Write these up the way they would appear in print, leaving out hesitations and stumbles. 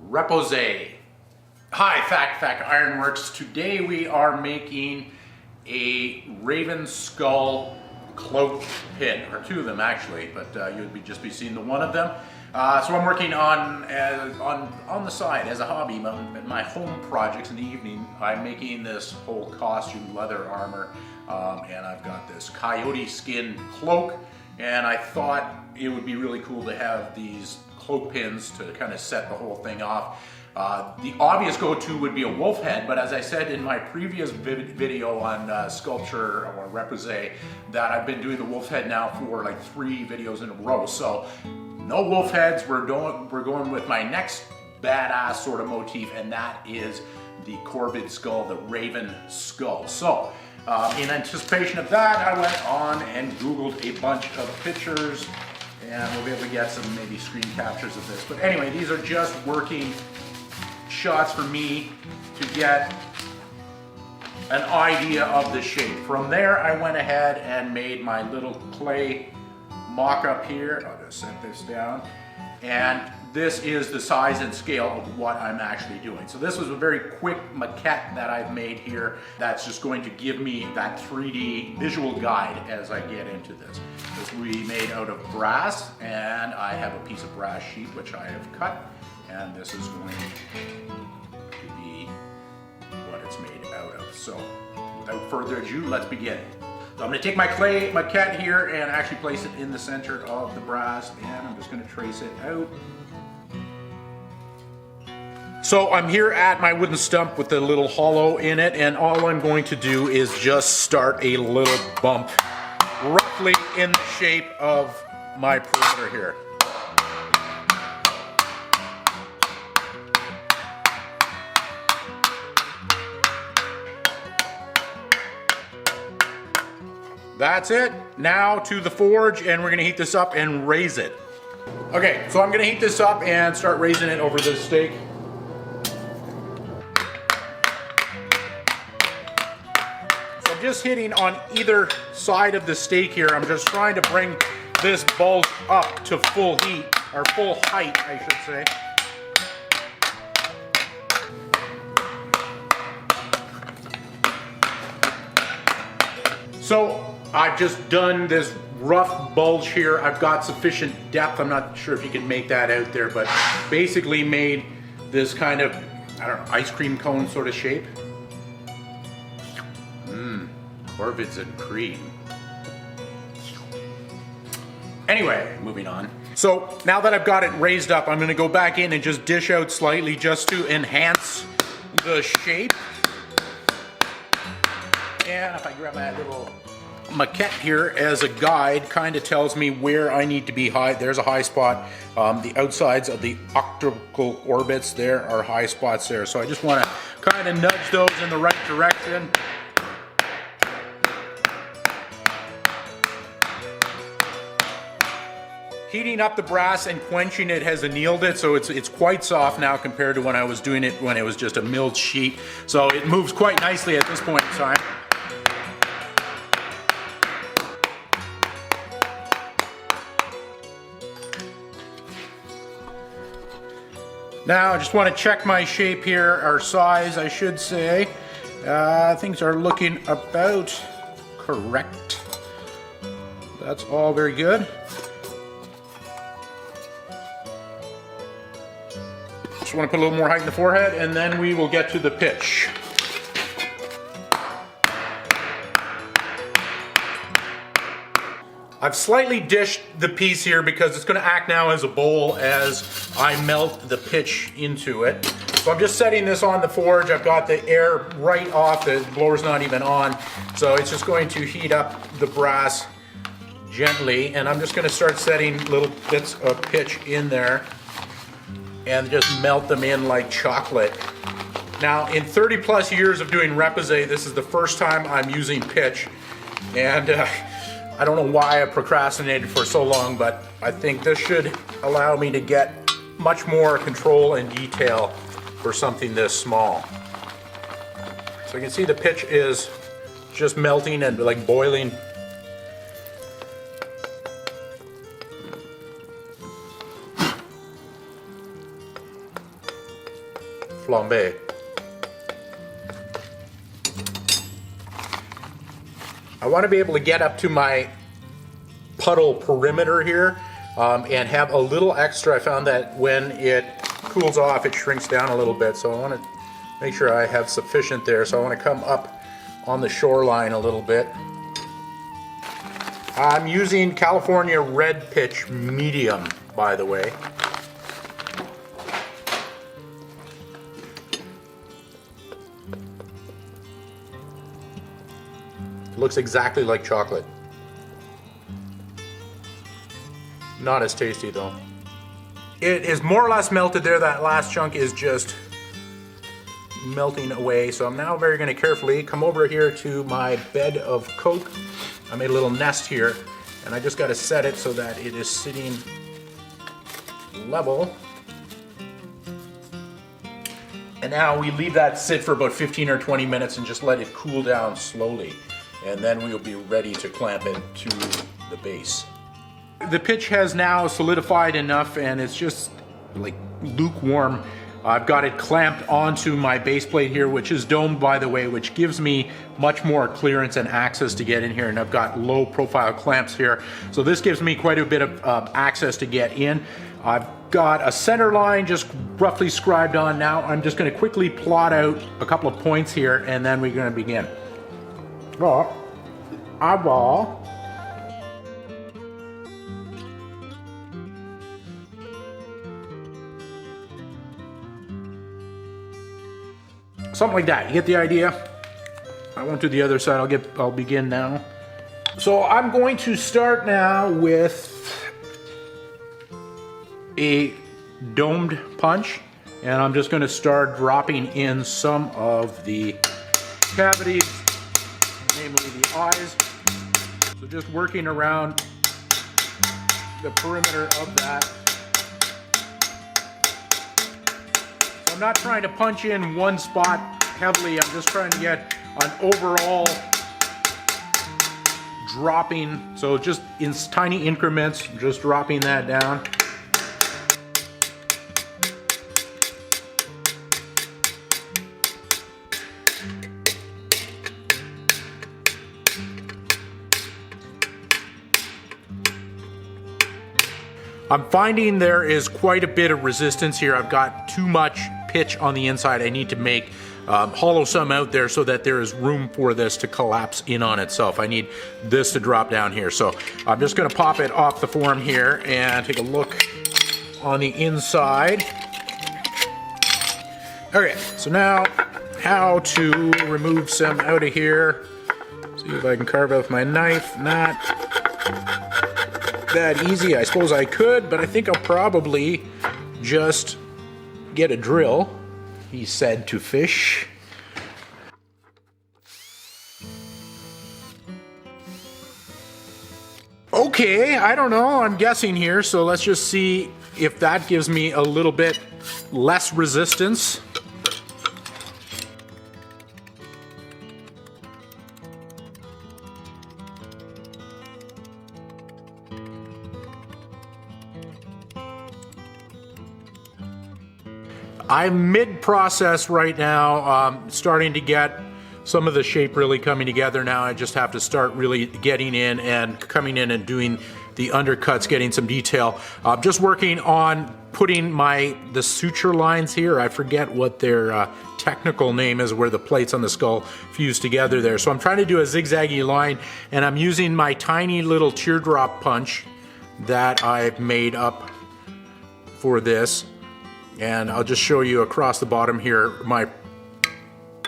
Repousse. Hi, Thak Ironworks. Today we are making a raven skull cloak pin, or two of them actually, but you'll just be seeing the one of them. So I'm working on the side as a hobby, my home projects in the evening. I'm making this whole costume, leather armor, and I've got this coyote skin cloak, and I thought it would be really cool to have these cloak pins to kind of set the whole thing off. The obvious go-to would be a wolf head, but as I said in my previous video on sculpture or repousse, that I've been doing the wolf head now for like 3 videos in a row. So no wolf heads. We're going with my next badass sort of motif, and that is the corvid skull, the raven skull. So in anticipation of that, I went on and Googled a bunch of pictures, and we'll be able to get some maybe screen captures of this. But anyway, these are just working shots for me to get an idea of the shape. From there, I went ahead and made my little clay mock-up here. I'll just set this down. And this is the size and scale of what I'm actually doing. So this was a very quick maquette that I've made here that's just going to give me that 3D visual guide as I get into this. This will be made out of brass, and I have a piece of brass sheet which I have cut, and this is going to be what it's made out of. So without further ado, let's begin. So I'm going to take my clay maquette here and actually place it in the center of the brass, and I'm just going to trace it out. So I'm here at my wooden stump with the little hollow in it, and all I'm going to do is just start a little bump roughly in the shape of my perimeter here. That's it. Now to the forge, and we're gonna heat this up and raise it. Okay, so I'm gonna heat this up and start raising it over this stake. So I'm just hitting on either side of the stake here. I'm just trying to bring this bulge up to full heat, or full height, I should say. So I've just done this rough bulge here. I've got sufficient depth. I'm not sure if you can make that out there, but basically made this kind of, I don't know, ice cream cone sort of shape. Corvids and cream. Anyway, moving on. So now that I've got it raised up, I'm gonna go back in and just dish out slightly just to enhance the shape. And if I grab that little maquette here as a guide, kind of tells me where I need to be high. There's a high spot. The outsides of the octagonal orbits, there are high spots there. So I just want to kind of nudge those in the right direction. Heating up the brass and quenching it has annealed it, so it's quite soft now compared to when I was doing it when it was just a milled sheet. So it moves quite nicely at this point in time. Now I just want to check my shape here, or size I should say. Things are looking about correct. That's all very good. Just want to put a little more height in the forehead, and then we will get to the pitch. I've slightly dished the piece here because it's going to act now as a bowl as I melt the pitch into it. So I'm just setting this on the forge. I've got the air right off, the blower's not even on. So it's just going to heat up the brass gently, and I'm just going to start setting little bits of pitch in there and just melt them in like chocolate. Now, in 30 plus years of doing repousse, this is the first time I'm using pitch, and I don't know why I procrastinated for so long, but I think this should allow me to get much more control and detail for something this small. So you can see the pitch is just melting and like boiling. flambe. I want to be able to get up to my puddle perimeter here and have a little extra. I found that when it cools off, it shrinks down a little bit, so I want to make sure I have sufficient there. So I want to come up on the shoreline a little bit. I'm using California Red Pitch Medium, by the way. It looks exactly like chocolate. Not as tasty though. It is more or less melted there. That last chunk is just melting away. So I'm now very going to carefully come over here to my bed of coke. I made a little nest here, and I just got to set it so that it is sitting level. And now we leave that sit for about 15 or 20 minutes and just let it cool down slowly. And then we'll be ready to clamp it to the base. The pitch has now solidified enough and it's just like lukewarm. I've got it clamped onto my base plate here, which is domed, by the way, which gives me much more clearance and access to get in here. And I've got low profile clamps here. So this gives me quite a bit of access to get in. I've got a center line just roughly scribed on now. I'm just going to quickly plot out a couple of points here and then we're going to begin. Oh, eyeball. Something like that. You get the idea? I won't do the other side. I'll begin now. So I'm going to start now with a domed punch, and I'm just going to start dropping in some of the cavities, namely the eyes. So just working around the perimeter of that. I'm not trying to punch in one spot heavily, I'm just trying to get an overall dropping, so just in tiny increments, just dropping that down. I'm finding there is quite a bit of resistance here. I've got too much pitch on the inside. I need to make hollow some out there so that there is room for this to collapse in on itself. I need this to drop down here. So I'm just gonna pop it off the form here and take a look on the inside. Okay, so now how to remove some out of here. See if I can carve out with my knife. Not that easy. I suppose I could, but I think I'll probably just get a drill, he said to fish. Okay, I don't know, I'm guessing here, so let's just see if that gives me a little bit less resistance. I'm mid-process right now, starting to get some of the shape really coming together now. I just have to start really getting in and coming in and doing the undercuts, getting some detail. Just working on putting the suture lines here. I forget what their technical name is, where the plates on the skull fuse together there. So I'm trying to do a zigzaggy line, and I'm using my tiny little teardrop punch that I've made up for this. And I'll just show you across the bottom here my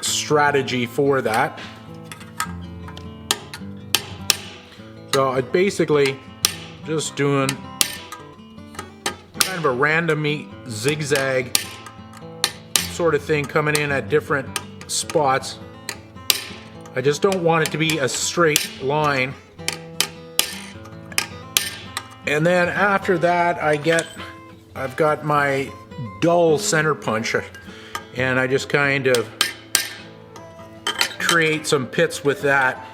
strategy for that. So I basically just doing kind of a random zigzag sort of thing, coming in at different spots. I just don't want it to be a straight line. And then after that I've got my dull center punch, and I just kind of create some pits with that.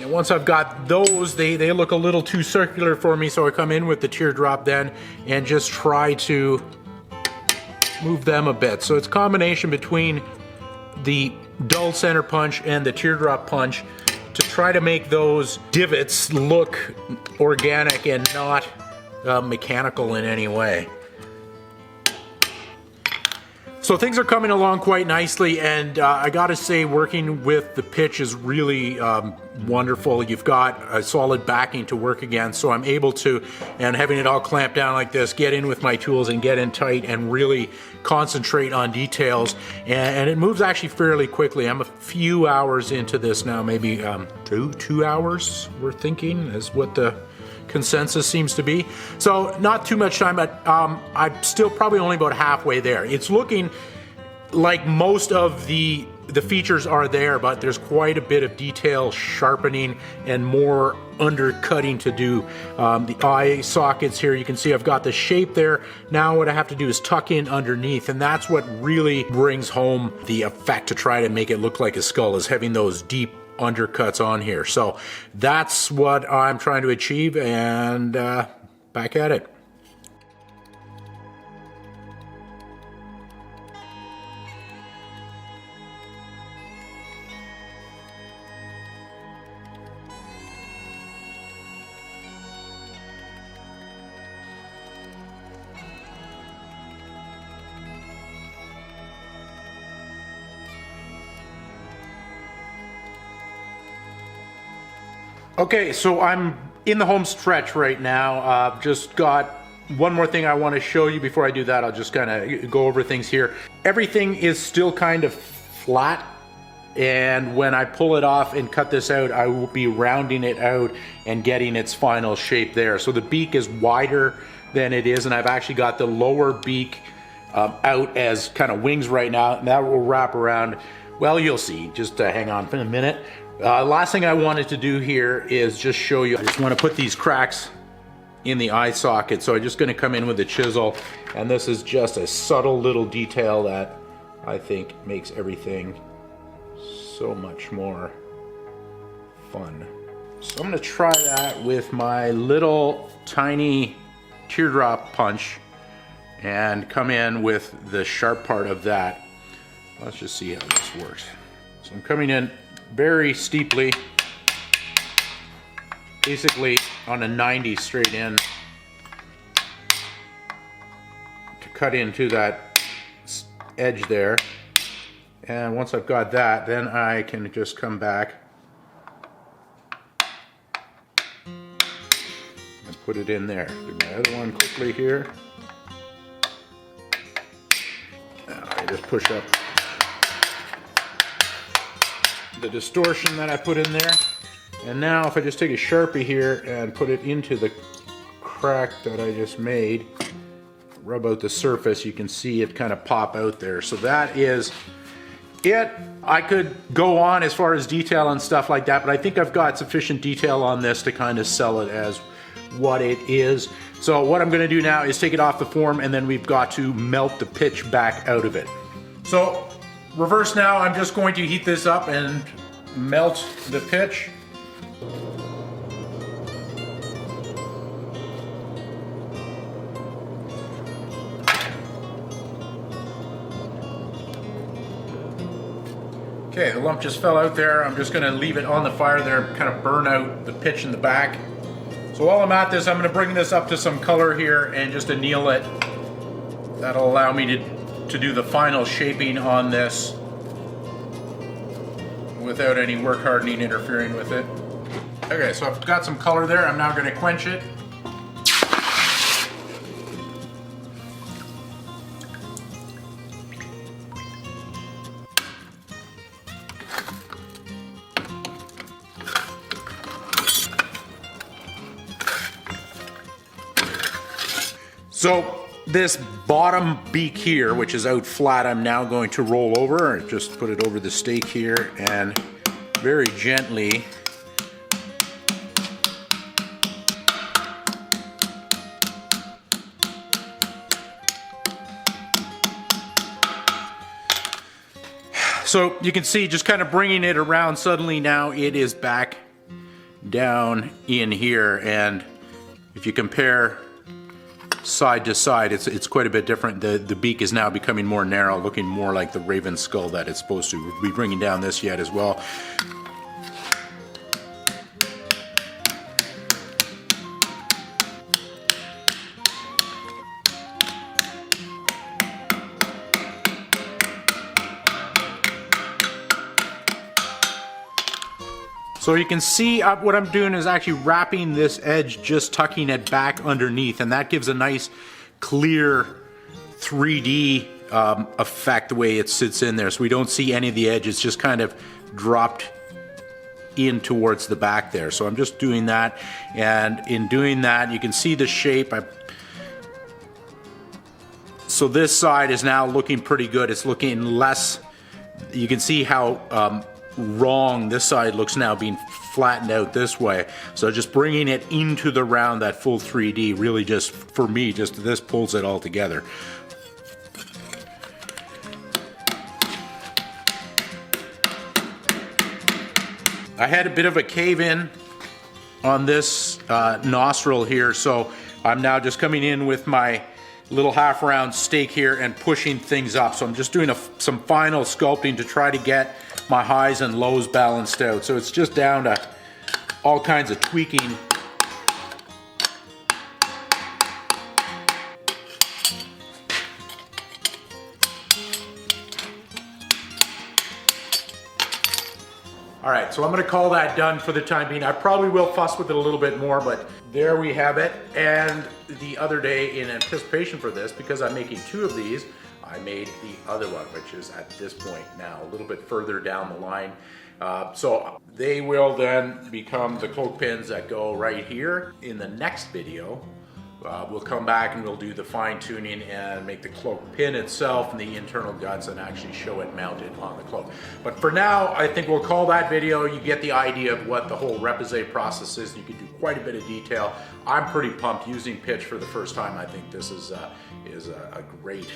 And once I've got those, they look a little too circular for me, so I come in with the teardrop then and just try to move them a bit. So it's a combination between the dull center punch and the teardrop punch to try to make those divots look organic and not mechanical in any way. So things are coming along quite nicely, and I gotta say, working with the pitch is really wonderful. You've got a solid backing to work against, so I'm able to, and having it all clamped down like this, get in with my tools and get in tight and really concentrate on details, and it moves actually fairly quickly. I'm a few hours into this now, maybe 2 hours, we're thinking, is what the consensus seems to be. So not too much time, but I'm still probably only about halfway there. It's looking like most of the features are there, but there's quite a bit of detail sharpening and more undercutting to do. The eye sockets here, you can see I've got the shape there. Now what I have to do is tuck in underneath, and that's what really brings home the effect to try to make it look like a skull, is having those deep undercuts on here. So that's what I'm trying to achieve, and back at it. Okay, so I'm in the home stretch right now. Just got one more thing I want to show you. Before I do that, I'll just kind of go over things here. Everything is still kind of flat, and when I pull it off and cut this out, I will be rounding it out and getting its final shape there. So the beak is wider than it is, and I've actually got the lower beak out as kind of wings right now, and that will wrap around. Well, you'll see. Just hang on for a minute. Last thing I wanted to do here is just show you, I just want to put these cracks in the eye socket, so I'm just going to come in with a chisel, and this is just a subtle little detail that I think makes everything so much more fun. So I'm going to try that with my little tiny teardrop punch and come in with the sharp part of that. Let's just see how this works. So I'm coming in very steeply, basically on a 90 straight in, to cut into that edge there. And once I've got that, then I can just come back and put it in there. Do my other one quickly here. Now I just push up the distortion that I put in there, and now if I just take a Sharpie here and put it into the crack that I just made, rub out the surface, you can see it kind of pop out there. So that is it. I could go on as far as detail and stuff like that, but I think I've got sufficient detail on this to kind of sell it as what it is. So what I'm going to do now is take it off the form, and then we've got to melt the pitch back out of it. So reverse now, I'm just going to heat this up and melt the pitch. Okay, the lump just fell out there. I'm just going to leave it on the fire there, kind of burn out the pitch in the back. So while I'm at this, I'm going to bring this up to some color here and just anneal it. That'll allow me to do the final shaping on this without any work hardening interfering with it. Okay, so I've got some color there. I'm now going to quench it. So this bottom beak here, which is out flat, I'm now going to roll over. Just put it over the stake here and very gently so you can see, just kind of bringing it around, suddenly now it is back down in here, and if you compare side to side, it's quite a bit different. The beak is now becoming more narrow, looking more like the raven skull that it's supposed to. We'll be bringing down this yet as well. So you can see what I'm doing is actually wrapping this edge, just tucking it back underneath, and that gives a nice clear 3D effect the way it sits in there. So we don't see any of the edges, just kind of dropped in towards the back there. So I'm just doing that, and in doing that you can see the shape. So this side is now looking pretty good. It's looking less, you can see how wrong this side looks now, being flattened out this way. So just bringing it into the round, that full 3D, really just, for me, just this pulls it all together. I had a bit of a cave-in on this nostril here, so I'm now just coming in with my little half-round stake here and pushing things up. So I'm just doing some final sculpting to try to get my highs and lows balanced out. So it's just down to all kinds of tweaking. All right, so I'm gonna call that done for the time being. I probably will fuss with it a little bit more, but there we have it. And the other day, in anticipation for this, because I'm making 2 of these, I made the other one, which is at this point now, a little bit further down the line. So they will then become the cloak pins that go right here. In the next video, we'll come back and we'll do the fine tuning and make the cloak pin itself and the internal guts and actually show it mounted on the cloak. But for now, I think we'll call that video. You get the idea of what the whole repousse process is. You can do quite a bit of detail. I'm pretty pumped using pitch for the first time. I think this is a great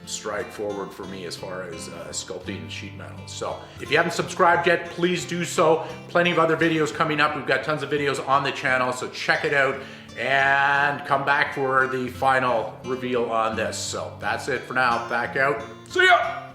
stride forward for me as far as sculpting sheet metal. So if you haven't subscribed yet, please do so. Plenty of other videos coming up. We've got tons of videos on the channel, so check it out and come back for the final reveal on this. So that's it for now. Back out. See ya!